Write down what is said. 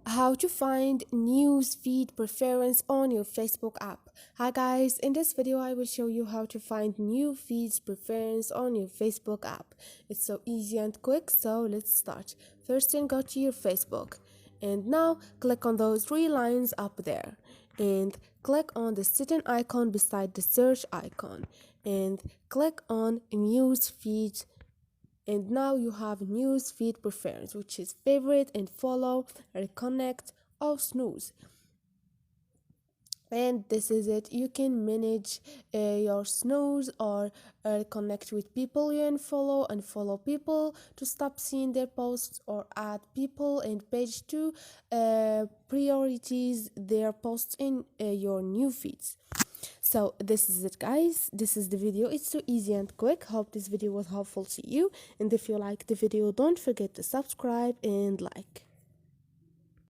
How to find news feed preference on your Facebook app. Hi guys, in this video I will show you how to find new feeds preference on your Facebook app. It's so easy and quick, so let's start. First thing, go to your Facebook and now click on those three lines up there and click on the setting icon beside the search icon and click on news feed, and now you have news feed preference, which is favorite and follow, reconnect or snooze. And this is it. You can manage your snooze or connect with people you unfollow and follow people to stop seeing their posts, or add people and page to priorities their posts in your new feeds. So this is it guys, this is the video. It's so easy and quick. Hope this video was helpful to you, and if you like the video, don't forget to subscribe and like.